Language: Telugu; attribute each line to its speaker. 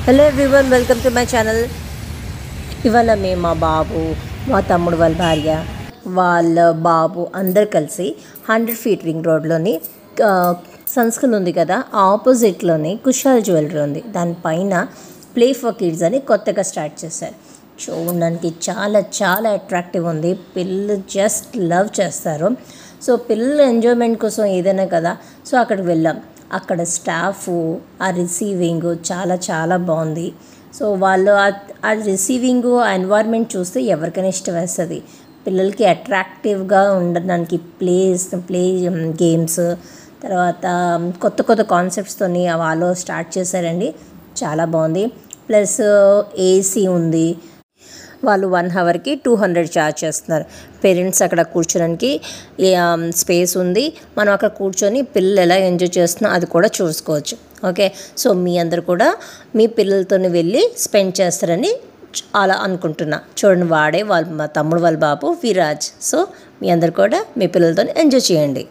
Speaker 1: Hello everyone, welcome to my channel. ఇవాళ మేము మా బాబు, మా తమ్ముడు వాళ్ళ భార్య, వాళ్ళ బాబు అందరు కలిసి 100 ఫీట్ రింగ్ రోడ్లోని సన్స్క్రీన్ ఉంది కదా, ఆపోజిట్లోని కుషాల్ జ్యువెలరీ ఉంది. దానిపైన ప్లే ఫర్ కిడ్స్ అని కొత్తగా స్టార్ట్ చేశారు. చూడడానికి చాలా చాలా అట్రాక్టివ్ ఉంది. పిల్లలు జస్ట్ లవ్ చేస్తారు. సో పిల్లల ఎంజాయ్మెంట్ కోసం ఏదైనా కదా, సో అక్కడికి వెళ్ళాం. అక్కడ స్టాఫ్, ఆ రిసీవింగ్ చాలా చాలా బాగుంది. సో వాళ్ళు ఆ రిసీవింగ్, ఆ ఎన్వైర్న్మెంట్ చూస్తే ఎవరికైనా ఇష్టం వేస్తుంది. పిల్లలకి అట్రాక్టివ్గా ఉండడానికి ప్లే గేమ్స్, తర్వాత కొత్త కొత్త కాన్సెప్ట్స్తోని వాళ్ళు స్టార్ట్ చేశారండి. చాలా బాగుంది. ప్లస్ ఏసీ ఉంది. వాళ్ళు 1 అవర్కి 200 ఛార్జ్ చేస్తున్నారు. పేరెంట్స్ అక్కడ కూర్చోడానికి స్పేస్ ఉంది. మనం అక్కడ కూర్చొని పిల్లలు ఎలా ఎంజాయ్ చేస్తున్నా అది కూడా చూసుకోవచ్చు. ఓకే, సో మీ అందరు కూడా మీ పిల్లలతో వెళ్ళి స్పెండ్ చేస్తారని అలా అనుకుంటున్నా. చూడండి, వాడే మా తమ్ముడు వాళ్ళ బాబు విరాజ్. సో మీ అందరు కూడా మీ పిల్లలతో ఎంజాయ్ చేయండి.